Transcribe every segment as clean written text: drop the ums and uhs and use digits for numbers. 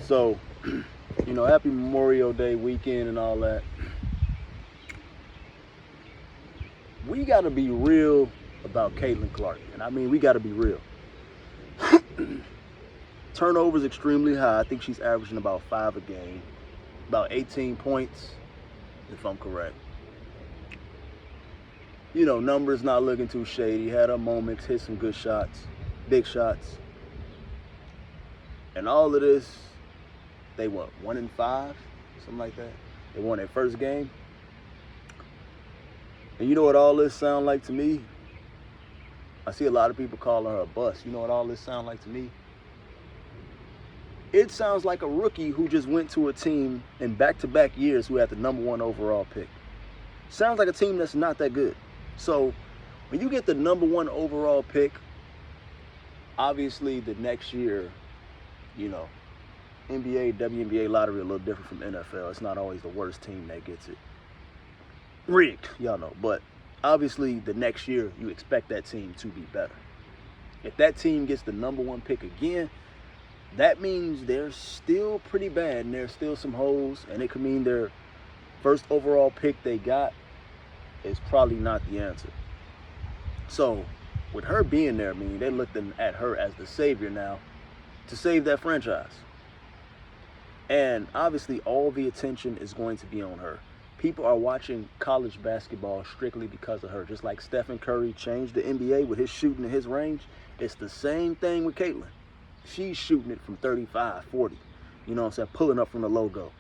So, happy Memorial Day weekend and all that. We got to be real about Caitlyn Clark. And I mean, we got to be real. Turnovers extremely high. I think she's averaging about 5 a game. About 18 points, if I'm correct. Numbers not looking too shady. Had her moments, hit some good shots, big shots. And all of this, they 1-5, something like that. They won their first game. And you know what all this sound like to me? I see a lot of people calling her a bust. You know what all this sound like to me? It sounds like a rookie who just went to a team in back-to-back years who had the #1 overall pick. Sounds like a team that's not that good. So when you get the #1 overall pick, obviously the next year, NBA, WNBA lottery a little different from NFL. It's not always the worst team that gets it. Rigged, y'all know. But obviously the next year you expect that team to be better. If that team gets the #1 pick again, that means they're still pretty bad and there's still some holes, and it could mean their first overall pick they got is probably not the answer. So with her being there, they're looking at her as the savior now to save that franchise. And obviously all the attention is going to be on her. People are watching college basketball strictly because of her. Just like Stephen Curry changed the NBA with his shooting and his range, it's the same thing with Caitlyn. She's shooting it from 35, 40, pulling up from the logo.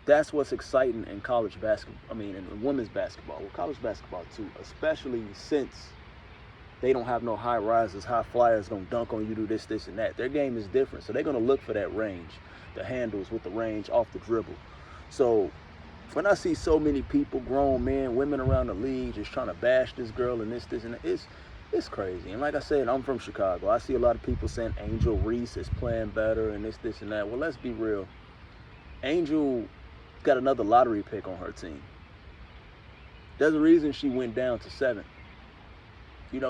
That's what's exciting in college basketball, in women's basketball. Well, college basketball too, especially since they don't have no high risers, high flyers gonna dunk on you, do this, and that. Their game is different, so they're gonna look for that range, the handles with the range off the dribble. So when I see so many people, grown men, women around the league just trying to bash this girl and this, and that, it's crazy. And like I said, I'm from Chicago. I see a lot of people saying Angel Reese is playing better and this, and that. Well, let's be real. Angel got another lottery pick on her team. There's a reason she went down to 7.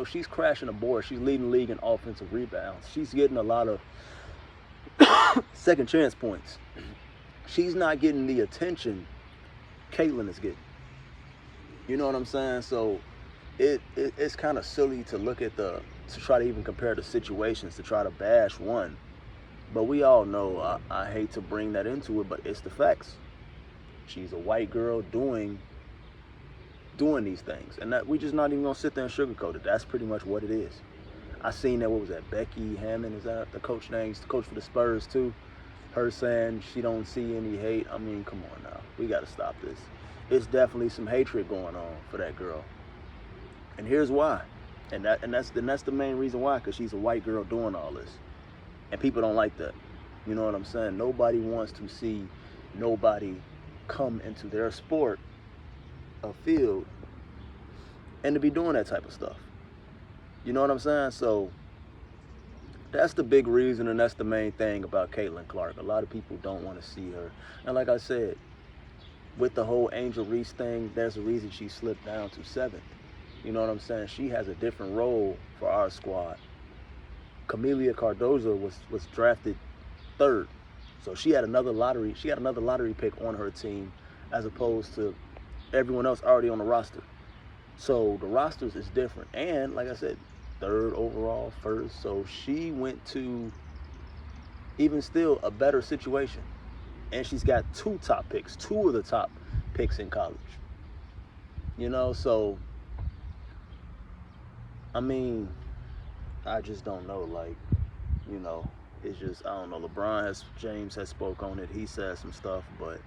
She's crashing the board. She's leading the league in offensive rebounds. She's getting a lot of second chance points. She's not getting the attention Caitlyn is getting. You know what I'm saying? So it's kind of silly to look at to try to even compare the situations, to try to bash one. But we all know, I hate to bring that into it, but it's the facts. She's a white girl doing these things, and that we just not even gonna sit there and sugarcoat it. That's pretty much what it is. I seen that. What was that? Becky Hammond, is that the coach name? She's the coach for the Spurs too. Her saying she don't see any hate. Come on now. We got to stop this. It's definitely some hatred going on for that girl. And here's why. And that's the main reason why, because she's a white girl doing all this. And people don't like that. You know what I'm saying? Nobody wants to see nobody come into their sport, a field, and to be doing that type of stuff. You know what I'm saying? So that's the big reason, and that's the main thing about Caitlyn Clark. A lot of people don't want to see her. And like I said, with the whole Angel Reese thing, there's a reason she slipped down to 7th. You know what I'm saying? She has a different role for our squad. Camelia Cardozo was drafted 3rd. So she had another lottery pick on her team, as opposed to everyone else already on the roster. So the rosters is different. And like I said, 3rd overall, 1st. So she went to, even still, a better situation. And she's got 2 top picks, 2 of the top picks in college. So I just don't know. It's just, I don't know. James has spoke on it. He said some stuff, but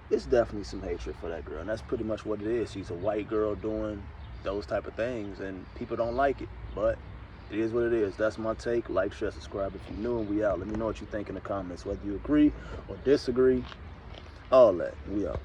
it's definitely some hatred for that girl. And that's pretty much what it is. She's a white girl doing those type of things, and people don't like it, but it is what it is. That's my take. Like, share, subscribe if you're new, and we out. Let me know what you think in the comments, whether you agree or disagree, all that. We out.